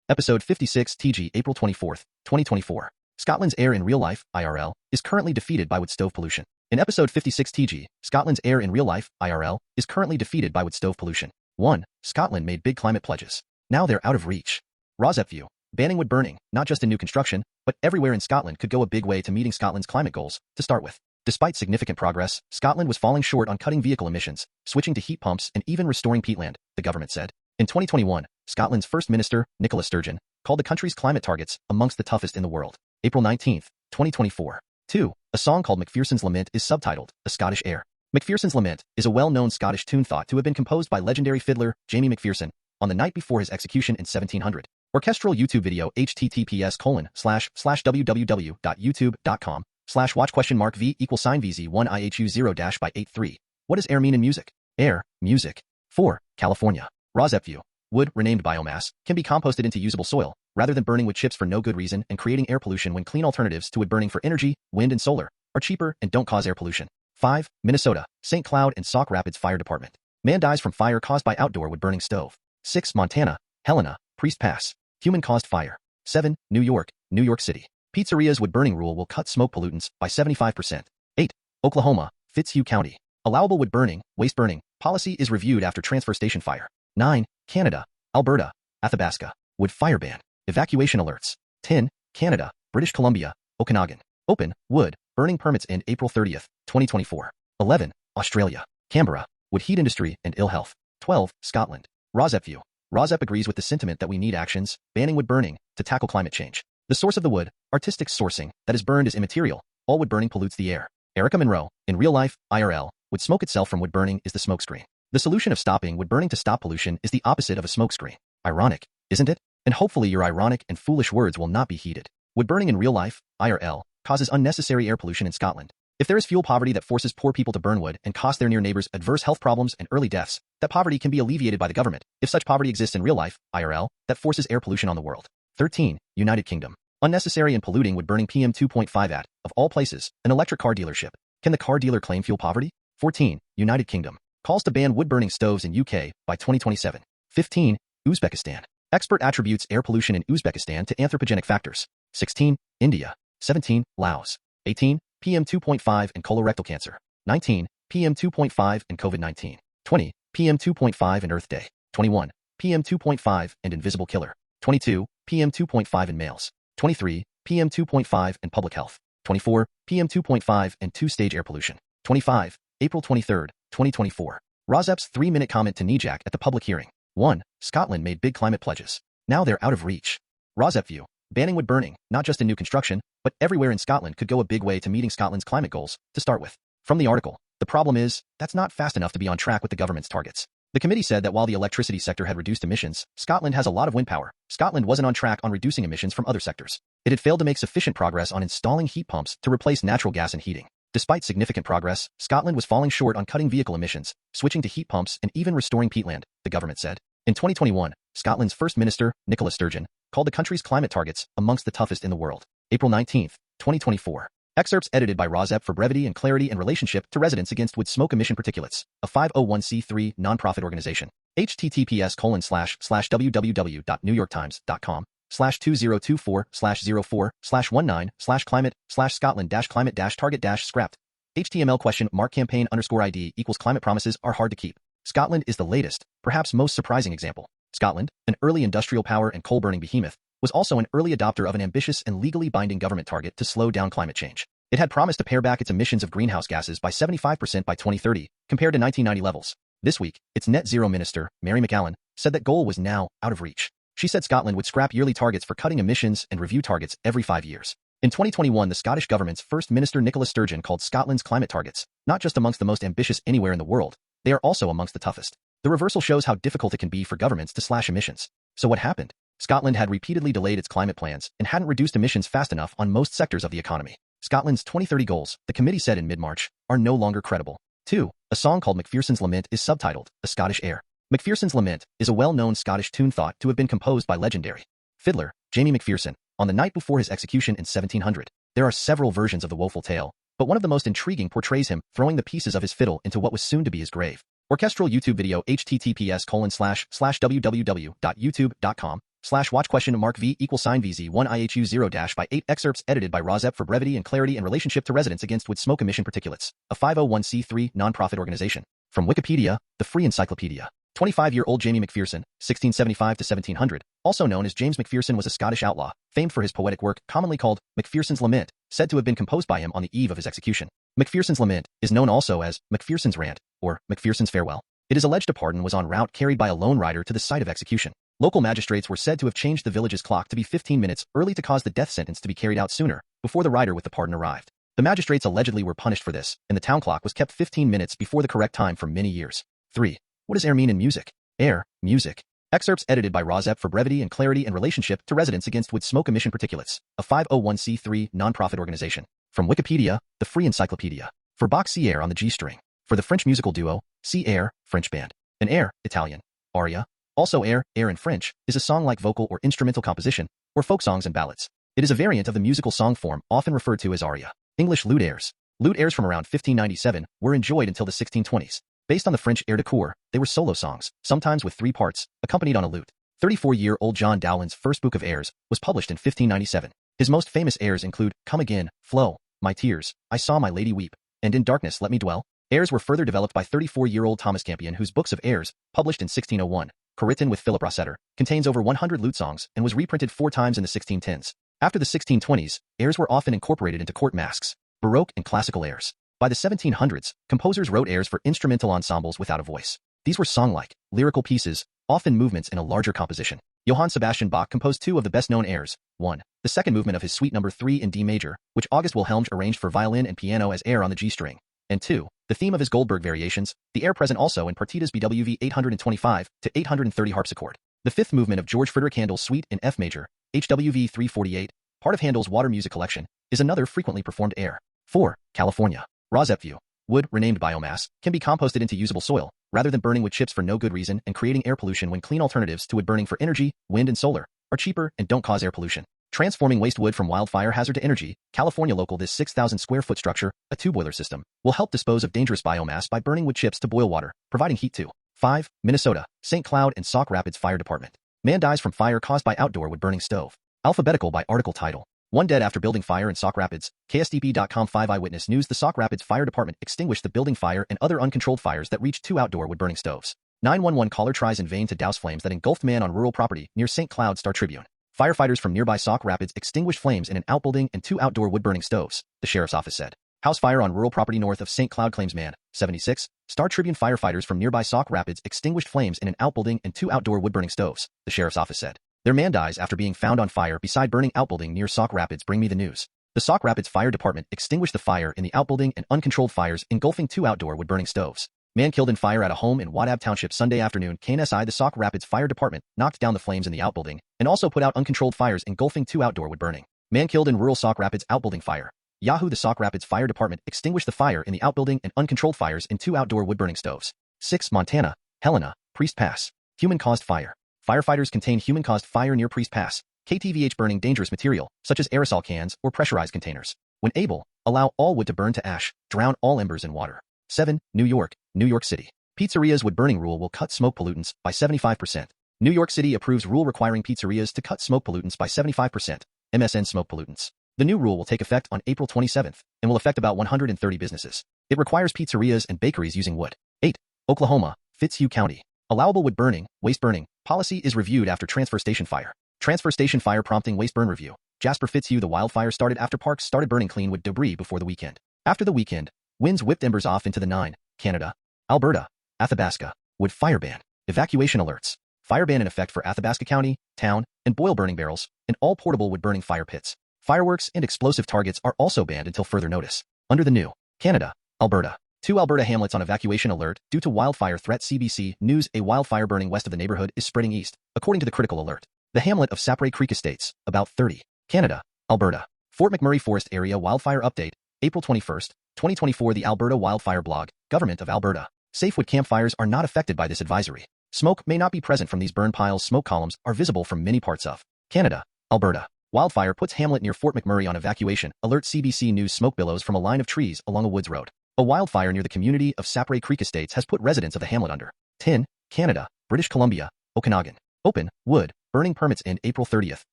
Episode 56 TG April 24th, 2024. Scotland's air in real life, IRL, is currently defeated by wood stove pollution. In episode 56 TG, Scotland's air in real life, IRL, is currently defeated by wood stove pollution. 1. Scotland made big climate pledges. Now they're out of reach. Rosette view. Banning wood burning, not just in new construction, but everywhere in Scotland could go a big way to meeting Scotland's climate goals, to start with. Despite significant progress, Scotland was falling short on cutting vehicle emissions, switching to heat pumps and even restoring peatland, the government said. In 2021, Scotland's First Minister, Nicola Sturgeon, called the country's climate targets amongst the toughest in the world. April 19, 2024. 2. A song called Macpherson's Lament is subtitled, A Scottish Air. Macpherson's Lament is a well-known Scottish tune thought to have been composed by legendary fiddler Jamie Macpherson on the night before his execution in 1700. Orchestral YouTube video https://www.youtube.com/watch?v=vz1ihu0-by83. What does air mean in music? Air, music. 4. California. Rosette view. Wood, renamed biomass, can be composted into usable soil, rather than burning wood chips for no good reason and creating air pollution when clean alternatives to wood burning for energy, wind and solar, are cheaper and don't cause air pollution. 5. Minnesota. St. Cloud and Sauk Rapids Fire Department. Man dies from fire caused by outdoor wood burning stove. 6. Montana. Helena, Priest Pass. Human-caused fire. 7. New York, New York City. Pizzeria's wood burning rule will cut smoke pollutants by 75%. 8. Oklahoma, Fitzhugh County. Allowable wood burning, waste burning, policy is reviewed after transfer station fire. 9. Canada, Alberta, Athabasca. Wood fire ban. Evacuation alerts. 10. Canada, British Columbia, Okanagan. Open, wood, burning permits end April 30th, 2024. 11. Australia, Canberra. Wood heat industry and ill health. 12. Scotland. Rosette view. Rosette agrees with the sentiment that we need actions, banning wood burning, to tackle climate change. The source of the wood, artistic sourcing, that is burned is immaterial. All wood burning pollutes the air. Erica Monroe, in real life, IRL, wood smoke itself from wood burning is the smokescreen. The solution of stopping wood burning to stop pollution is the opposite of a smokescreen. Ironic, isn't it? And hopefully your ironic and foolish words will not be heeded. Wood burning in real life, IRL, causes unnecessary air pollution in Scotland. If there is fuel poverty that forces poor people to burn wood and costs their near neighbors adverse health problems and early deaths, that poverty can be alleviated by the government. If such poverty exists in real life, IRL, that forces air pollution on the world. 13. United Kingdom. Unnecessary and polluting wood burning PM 2.5 at, of all places, an electric car dealership. Can the car dealer claim fuel poverty? 14. United Kingdom. Calls to ban wood burning stoves in UK by 2027. 15. Uzbekistan. Expert attributes air pollution in Uzbekistan to anthropogenic factors. 16. India. 17. Laos. 18. PM 2.5 and colorectal cancer. 19. PM 2.5 and COVID-19. 20. PM 2.5 and Earth Day. 21. PM 2.5 and invisible killer. 22. PM 2.5 in males. 23. PM 2.5 and public health. 24. PM 2.5 and two-stage air pollution. 25. April 23, 2024. Rosette's 3-minute comment to Nijak at the public hearing. 1. Scotland made big climate pledges. Now they're out of reach. Rosette view. Banning wood burning, not just in new construction, but everywhere in Scotland could go a big way to meeting Scotland's climate goals, to start with. From the article, the problem is, that's not fast enough to be on track with the government's targets. The committee said that while the electricity sector had reduced emissions, Scotland has a lot of wind power. Scotland wasn't on track on reducing emissions from other sectors. It had failed to make sufficient progress on installing heat pumps to replace natural gas and heating. Despite significant progress, Scotland was falling short on cutting vehicle emissions, switching to heat pumps and even restoring peatland, the government said. In 2021, Scotland's First Minister, Nicola Sturgeon, called the country's climate targets amongst the toughest in the world. April 19, 2024. Excerpts edited by Rosette for brevity and clarity in relationship to Residents Against Wood Smoke Emission Particulates, a 501c3 nonprofit organization. https://www.newyorktimes.com/2024/04/19/climate/Scotland-climate-target-scrapped. HTML?campaign_ID = climate promises are hard to keep. Scotland is the latest, perhaps most surprising example. Scotland, an early industrial power and coal-burning behemoth, was also an early adopter of an ambitious and legally binding government target to slow down climate change. It had promised to pare back its emissions of greenhouse gases by 75% by 2030, compared to 1990 levels. This week, its net zero minister, Mary McAllen, said that goal was now out of reach. She said Scotland would scrap yearly targets for cutting emissions and review targets every 5 years. In 2021, the Scottish government's First Minister Nicola Sturgeon called Scotland's climate targets not just amongst the most ambitious anywhere in the world, they are also amongst the toughest. The reversal shows how difficult it can be for governments to slash emissions. So what happened? Scotland had repeatedly delayed its climate plans and hadn't reduced emissions fast enough on most sectors of the economy. Scotland's 2030 goals, the committee said in mid-March, are no longer credible. 2. A song called Macpherson's Lament is subtitled, A Scottish Air. Macpherson's Lament is a well-known Scottish tune thought to have been composed by legendary fiddler Jamie Macpherson on the night before his execution in 1700. There are several versions of the woeful tale, but one of the most intriguing portrays him throwing the pieces of his fiddle into what was soon to be his grave. Orchestral YouTube video https://www.youtube.com Watch question mark V equals sign VZ1 IHU 0 by 8 excerpts edited by Rozep for brevity and clarity in relationship to residents against wood smoke emission particulates, a 501c3 nonprofit organization. From Wikipedia, the Free Encyclopedia. 25-year-old Jamie McPherson, 1675 to 1700, also known as James McPherson, was a Scottish outlaw, famed for his poetic work, commonly called Macpherson's Lament, said to have been composed by him on the eve of his execution. Macpherson's Lament is known also as Macpherson's Rant, or Macpherson's Farewell. It is alleged a pardon was en route carried by a lone rider to the site of execution. Local magistrates were said to have changed the village's clock to be 15 minutes early to cause the death sentence to be carried out sooner, before the rider with the pardon arrived. The magistrates allegedly were punished for this, and the town clock was kept 15 minutes before the correct time for many years. 3. What does air mean in music? Air, music. Excerpts edited by Rozep for brevity and clarity in relationship to residents against wood smoke emission particulates, a 501c3 nonprofit organization. From Wikipedia, the Free Encyclopedia. For Bach see air on the G string. For the French musical duo, see air, French band. An air, Italian. Aria. Also air in French, is a song-like vocal or instrumental composition, or folk songs and ballads. It is a variant of the musical song form often referred to as aria. English lute airs. Lute airs from around 1597 were enjoyed until the 1620s. Based on the French air de cour, they were solo songs, sometimes with 3 parts, accompanied on a lute. 34-year-old John Dowland's first book of airs was published in 1597. His most famous airs include Come Again, Flow, My Tears, I Saw My Lady Weep, and In Darkness Let Me Dwell. Airs were further developed by 34-year-old Thomas Campion, whose books of airs, published in 1601, co-written with Philip Rossetter, contains over 100 lute songs and was reprinted 4 times in the 1610s. After the 1620s, airs were often incorporated into court masques, Baroque and classical airs. By the 1700s, composers wrote airs for instrumental ensembles without a voice. These were song-like, lyrical pieces, often movements in a larger composition. Johann Sebastian Bach composed 2 of the best-known airs. 1. The second movement of his Suite No. 3 in D major, which August Wilhelmj arranged for violin and piano as air on the G string. And 2. The theme of his Goldberg variations, the air present also in Partitas BWV 825 to 830 harpsichord. The fifth movement of George Friedrich Handel's Suite in F major, HWV 348, part of Handel's Water Music Collection, is another frequently performed air. 4. California. Rozep view. Wood, renamed biomass, can be composted into usable soil, rather than burning wood chips for no good reason and creating air pollution when clean alternatives to wood burning for energy, wind and solar, are cheaper and don't cause air pollution. Transforming waste wood from wildfire hazard to energy, California local. This 6,000 square foot structure, a 2-boiler system, will help dispose of dangerous biomass by burning wood chips to boil water, providing heat to. 5. Minnesota, St. Cloud and Sauk Rapids Fire Department. Man dies from fire caused by outdoor wood burning stove. Alphabetical by article title. 1 dead after building fire in Sauk Rapids. KSDP.com 5 Eyewitness News. The Sauk Rapids Fire Department extinguished the building fire and other uncontrolled fires that reached 2 outdoor wood burning stoves. 911 caller tries in vain to douse flames that engulfed man on rural property near St. Cloud. Star Tribune. Firefighters from nearby Sauk Rapids extinguished flames in an outbuilding and 2 outdoor wood-burning stoves, the sheriff's office said. House fire on rural property north of St. Cloud claims man, 76. Star Tribune. Firefighters from nearby Sauk Rapids extinguished flames in an outbuilding and 2 outdoor wood-burning stoves, the sheriff's office said. Their man dies after being found on fire beside burning outbuilding near Sauk Rapids. Bring me the news. The Sauk Rapids Fire Department extinguished the fire in the outbuilding and uncontrolled fires engulfing 2 outdoor wood-burning stoves. Man killed in fire at a home in Wadab Township Sunday afternoon. KNSI. The Sauk Rapids Fire Department knocked down the flames in the outbuilding and also put out uncontrolled fires engulfing 2 outdoor wood burning. Man killed in rural Sauk Rapids outbuilding fire. Yahoo! The Sauk Rapids Fire Department extinguished the fire in the outbuilding and uncontrolled fires in 2 outdoor wood burning stoves. 6. Montana, Helena, Priest Pass. Human-caused fire. Firefighters contain human-caused fire near Priest Pass. KTVH. Burning dangerous material, such as aerosol cans or pressurized containers. When able, allow all wood to burn to ash. Drown all embers in water. 7. New York, New York City. Pizzeria's wood-burning rule will cut smoke pollutants by 75%. New York City approves rule requiring pizzerias to cut smoke pollutants by 75%. MSN smoke pollutants. The new rule will take effect on April 27th and will affect about 130 businesses. It requires pizzerias and bakeries using wood. 8. Oklahoma, Fitzhugh County. Allowable wood burning, waste burning, policy is reviewed after transfer station fire. Transfer station fire prompting waste burn review. Jasper Fitzhugh. The wildfire started after parks started burning clean wood debris before the weekend. After the weekend, winds whipped embers off into the 9. Canada. Alberta. Athabasca. Wood fire ban. Evacuation alerts. Fire ban in effect for Athabasca County, town, and Boyle burning barrels, and all portable wood burning fire pits. Fireworks and explosive targets are also banned until further notice. Under the new. Canada. Alberta. 2 Alberta hamlets on evacuation alert due to wildfire threat. CBC News. A wildfire burning west of the neighborhood is spreading east, according to the critical alert. The hamlet of Sapray Creek Estates, about 30. Canada. Alberta. Fort McMurray Forest Area Wildfire Update, April 21, 2024. The Alberta Wildfire Blog, Government of Alberta. Safe wood campfires are not affected by this advisory. Smoke may not be present from these burn piles. Smoke columns are visible from many parts of Canada. Alberta. Wildfire puts hamlet near Fort McMurray on evacuation. Alert. CBC News. Smoke billows from a line of trees along a woods road. A wildfire near the community of Sapray Creek Estates has put residents of the hamlet under. 10. Canada. British Columbia. Okanagan. Open, wood, Burning permits end April 30th,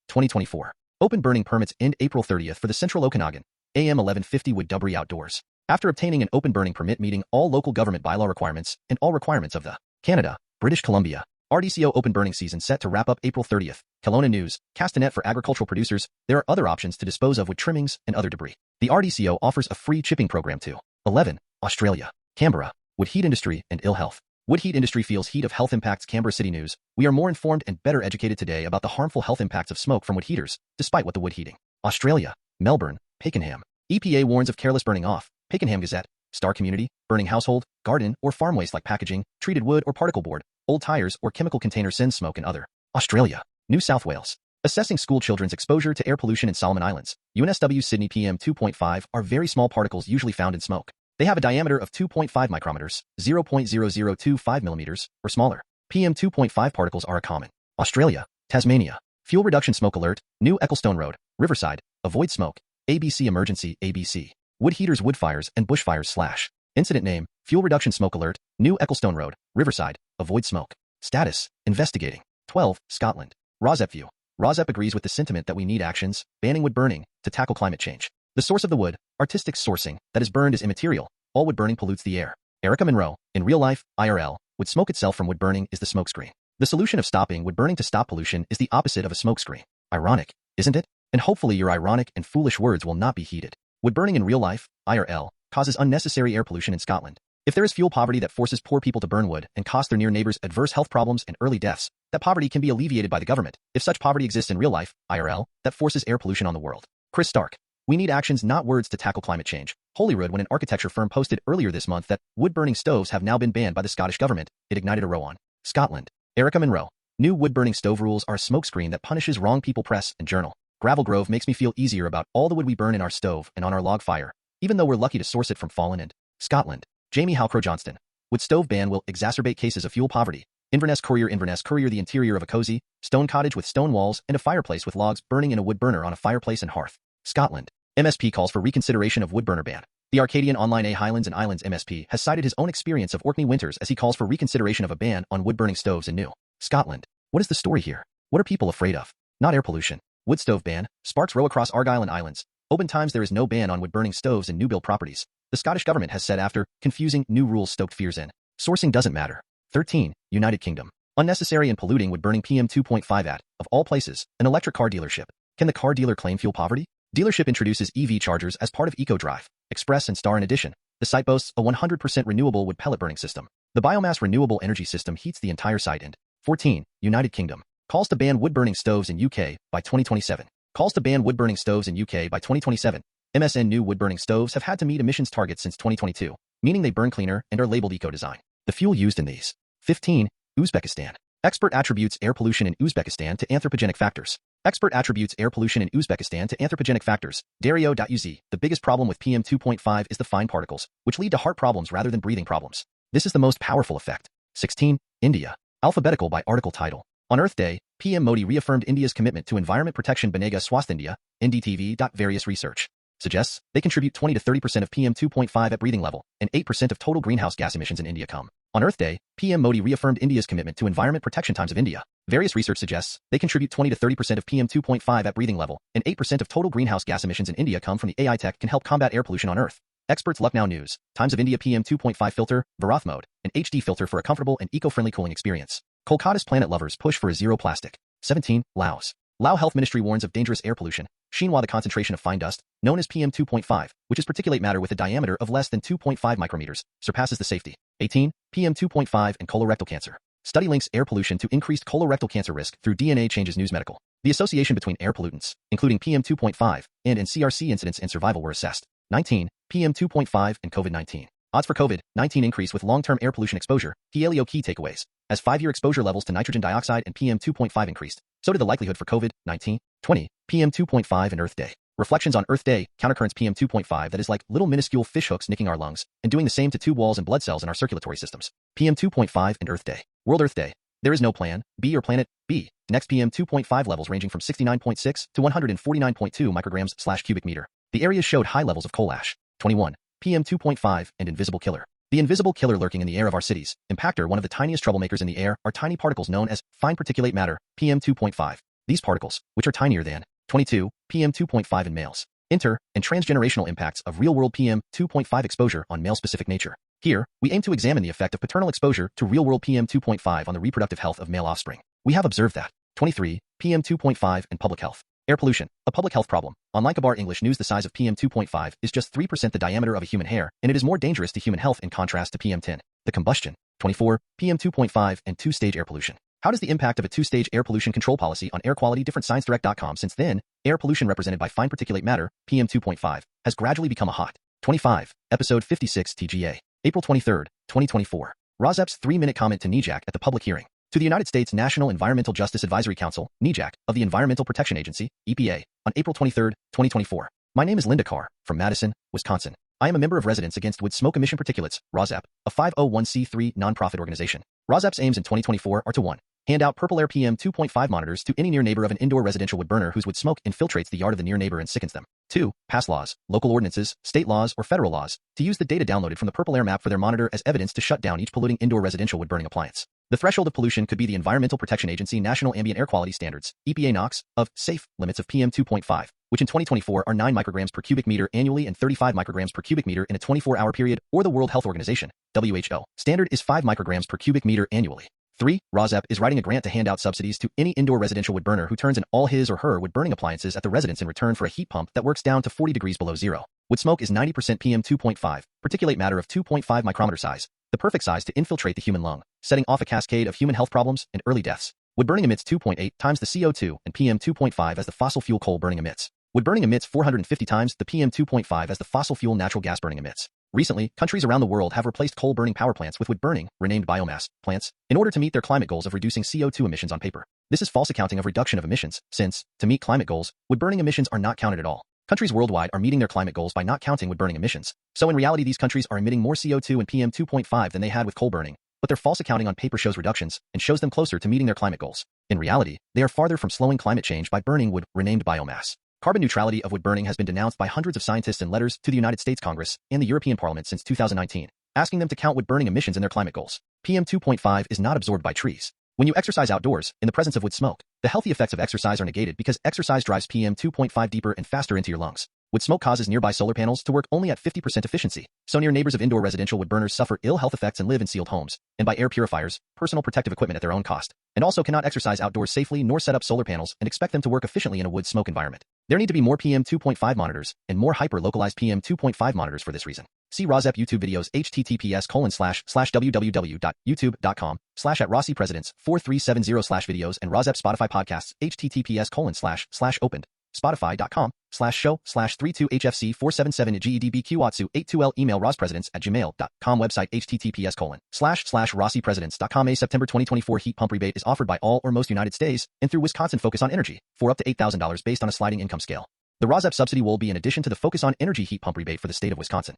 2024. Open burning permits end April 30th for the Central Okanagan, AM 1150 Wood Dubry Outdoors. After obtaining an open burning permit meeting all local government bylaw requirements and all requirements of the Canada, British Columbia, RDCO open burning season set to wrap up April 30th. Kelowna News, cast a net for agricultural producers. There are other options to dispose of wood trimmings and other debris. The RDCO offers a free chipping program to 11. Australia, Canberra, wood heat industry and ill health. Wood heat industry feels heat of health impacts. Canberra City News, we are more informed and better educated today about the harmful health impacts of smoke from wood heaters, despite what the wood heating. Australia, Melbourne, Pakenham. EPA warns of careless burning off. Pakenham Gazette, Star Community, burning household, garden, or farm waste like packaging, treated wood or particle board, old tires or chemical containers sends smoke and other. Australia, New South Wales. Assessing school children's exposure to air pollution in Solomon Islands. UNSW Sydney PM 2.5 are very small particles usually found in smoke. They have a diameter of 2.5 micrometers, 0.0025 millimeters, or smaller. PM 2.5 particles are a common. Australia, Tasmania. Fuel reduction smoke alert, New Ecclestone Road, Riverside, avoid smoke. ABC emergency, ABC. Wood heaters, wood fires, and bushfires / Incident name, fuel reduction smoke alert, New Ecclestone Road, Riverside, avoid smoke. Status, investigating. 12, Scotland. ROSEP view. ROSEP agrees with the sentiment that we need actions, banning wood burning, to tackle climate change. The source of the wood, artistic sourcing, that is burned is immaterial. All wood burning pollutes the air. Erica Monroe, in Real Life IRL, wood smoke itself from wood burning is the smokescreen. The solution of stopping wood burning to stop pollution is the opposite of a smokescreen. Ironic, isn't it? And hopefully your ironic and foolish words will not be heeded. Wood burning in real life, IRL, causes unnecessary air pollution in Scotland. If there is fuel poverty that forces poor people to burn wood and costs their near neighbors adverse health problems and early deaths, that poverty can be alleviated by the government. If such poverty exists in real life, IRL, that forces air pollution on the world. Chris Stark. We need actions, not words, to tackle climate change. Holyrood, when an architecture firm posted earlier this month that wood-burning stoves have now been banned by the Scottish government, it ignited a row on Scotland. Erica Monroe. New wood-burning stove rules are a smokescreen that punishes wrong people. Press and Journal. Gravel Grove makes me feel easier about all the wood we burn in our stove and on our log fire, even though we're lucky to source it from fallen and Scotland. Jamie Halcrow Johnston. Wood stove ban will exacerbate cases of fuel poverty. Inverness Courier. The interior of a cozy, stone cottage with stone walls and a fireplace with logs burning in a wood burner on a fireplace and hearth. Scotland. MSP calls for reconsideration of wood burner ban. The Arcadian Online Highlands and Islands MSP has cited his own experience of Orkney winters as he calls for reconsideration of a ban on wood-burning stoves in New Scotland. What is the story here? What are people afraid of? Not air pollution. Wood stove ban. Sparks row across Argyll and Islands. Open times. There is no ban on wood-burning stoves in new-build properties. The Scottish government has said after confusing new rules stoked fears in. Sourcing doesn't matter. 13. United Kingdom. Unnecessary and polluting wood-burning PM 2.5 at, of all places, an electric car dealership. Can the car dealer claim fuel poverty? Dealership introduces EV chargers as part of EcoDrive, Express and Star. In addition, the site boasts a 100% renewable wood pellet burning system. The biomass renewable energy system heats the entire site. And 14. United Kingdom. Calls to ban wood-burning stoves in UK by 2027. Calls to ban wood-burning stoves in UK by 2027. MSN. New wood-burning stoves have had to meet emissions targets since 2022, meaning they burn cleaner and are labeled eco-design. The fuel used in these. 15. Uzbekistan. Expert attributes air pollution in Uzbekistan to anthropogenic factors. Expert attributes air pollution in Uzbekistan to anthropogenic factors. Dario.uz. The biggest problem with PM 2.5 is the fine particles, which lead to heart problems rather than breathing problems. This is the most powerful effect. 16. India. Alphabetical by article title. On Earth Day, PM Modi reaffirmed India's commitment to environment protection. Banega Swasth NDTV. Various research suggests they contribute 20 to 30% of PM 2.5 at breathing level, and 8% of total greenhouse gas emissions in India come. On Earth Day, PM Modi reaffirmed India's commitment to environment protection. Times of India. Various research suggests they contribute 20 to 30% of PM 2.5 at breathing level, and 8% of total greenhouse gas emissions in India come from the AI tech can help combat air pollution on Earth. Experts. Lucknow News. Times of India. PM 2.5 filter, Bharat mode, an HD filter for a comfortable and eco-friendly cooling experience. Kolkata's planet lovers push for a zero plastic. 17. Laos. Lao Health Ministry warns of dangerous air pollution. Xinhua. The concentration of fine dust, known as PM 2.5, which is particulate matter with a diameter of less than 2.5 micrometers, surpasses the safety. 18. PM 2.5 and colorectal cancer. Study links air pollution to increased colorectal cancer risk through DNA changes. News Medical. The association between air pollutants, including PM 2.5, and CRC incidence and survival were assessed. 19. PM 2.5 and COVID-19. Odds for COVID-19 increase with long-term air pollution exposure. Helio. Key takeaways. As 5-year exposure levels to nitrogen dioxide and PM 2.5 increased, so did the likelihood for COVID-19. 20. PM 2.5 and Earth Day. Reflections on Earth Day. Countercurrents. PM 2.5 that is like little minuscule fish hooks nicking our lungs and doing the same to tube walls and blood cells in our circulatory systems. PM 2.5 and Earth Day. World Earth Day. There is no plan B or planet B. Next PM 2.5 levels ranging from 69.6 to 149.2 micrograms/cubic meter. The areas showed high levels of coal ash. 21. PM 2.5 and invisible killer. The invisible killer lurking in the air of our cities, impactor, one of the tiniest troublemakers in the air, are tiny particles known as fine particulate matter, PM2.5. These particles, which are tinier than 22 PM2.5 in males, inter- and transgenerational impacts of real-world PM2.5 exposure on male-specific nature. Here, we aim to examine the effect of paternal exposure to real-world PM2.5 on the reproductive health of male offspring. We have observed that 23 PM2.5 and public health. Air pollution, a public health problem. On Lycabar English News, the size of PM2.5 is just 3% the diameter of a human hair, and it is more dangerous to human health in contrast to PM10. The combustion, 24 PM2.5 and two-stage air pollution. How does the impact of a two-stage air pollution control policy on air quality differ? ScienceDirect.com. Since then, air pollution represented by fine particulate matter, PM2.5, has gradually become a hot 25, episode 56 TGA, April 23, 2024. Rozep's 3-minute comment to NEJAC at the public hearing. To the United States National Environmental Justice Advisory Council, NEJAC, of the Environmental Protection Agency, EPA, on April 23, 2024. My name is Linda Carr, from Madison, Wisconsin. I am a member of Residents Against Wood Smoke Emission Particulates, ROSEP, a 501c3 nonprofit organization. ROSEP's aims in 2024 are to 1. Hand out purple air PM2.5 monitors to any near neighbor of an indoor residential wood burner whose wood smoke infiltrates the yard of the near neighbor and sickens them. 2. Pass laws, local ordinances, state laws, or federal laws, to use the data downloaded from the purple air map for their monitor as evidence to shut down each polluting indoor residential wood burning appliance. The threshold of pollution could be the Environmental Protection Agency National Ambient Air Quality Standards, EPA NOx, of safe limits of PM2.5, which in 2024 are 9 micrograms per cubic meter annually and 35 micrograms per cubic meter in a 24-hour period, or the World Health Organization, WHO, standard is 5 micrograms per cubic meter annually. 3. ROSEP is writing a grant to hand out subsidies to any indoor residential wood burner who turns in all his or her wood burning appliances at the residence in return for a heat pump that works down to 40 degrees below zero. Wood smoke is 90% PM2.5, particulate matter of 2.5 micrometer size, the perfect size to infiltrate the human lung, setting off a cascade of human health problems and early deaths. Wood burning emits 2.8 times the CO2 and PM2.5 as the fossil fuel coal burning emits. Wood burning emits 450 times the PM2.5 as the fossil fuel natural gas burning emits. Recently, countries around the world have replaced coal-burning power plants with wood-burning, renamed biomass, plants, in order to meet their climate goals of reducing CO2 emissions on paper. This is false accounting of reduction of emissions, since, to meet climate goals, wood-burning emissions are not counted at all. Countries worldwide are meeting their climate goals by not counting wood-burning emissions. So in reality, these countries are emitting more CO2 and PM2.5 than they had with coal burning, but their false accounting on paper shows reductions and shows them closer to meeting their climate goals. In reality, they are farther from slowing climate change by burning wood, renamed biomass. Carbon neutrality of wood burning has been denounced by hundreds of scientists in letters to the United States Congress and the European Parliament since 2019, asking them to count wood burning emissions in their climate goals. PM2.5 is not absorbed by trees. When you exercise outdoors, in the presence of wood smoke, the healthy effects of exercise are negated because exercise drives PM2.5 deeper and faster into your lungs. Wood smoke causes nearby solar panels to work only at 50% efficiency, so near neighbors of indoor residential wood burners suffer ill health effects and live in sealed homes, and buy air purifiers, personal protective equipment at their own cost, and also cannot exercise outdoors safely nor set up solar panels and expect them to work efficiently in a wood smoke environment. There need to be more PM2.5 monitors and more hyper-localized PM2.5 monitors for this reason. See ROSEP YouTube videos https://www.youtube.com/@RossiPresidents4370/videos and ROSEP Spotify podcasts https://opened Spotify.com/show/32HFC477GEDBQWatsu82L email rospresidents@gmail.com website https://rossipresidents.com A September 2024 heat pump rebate is offered by all or most United States and through Wisconsin Focus on Energy for up to $8,000 based on a sliding income scale. The ROSEP subsidy will be in addition to the Focus on Energy heat pump rebate for the state of Wisconsin.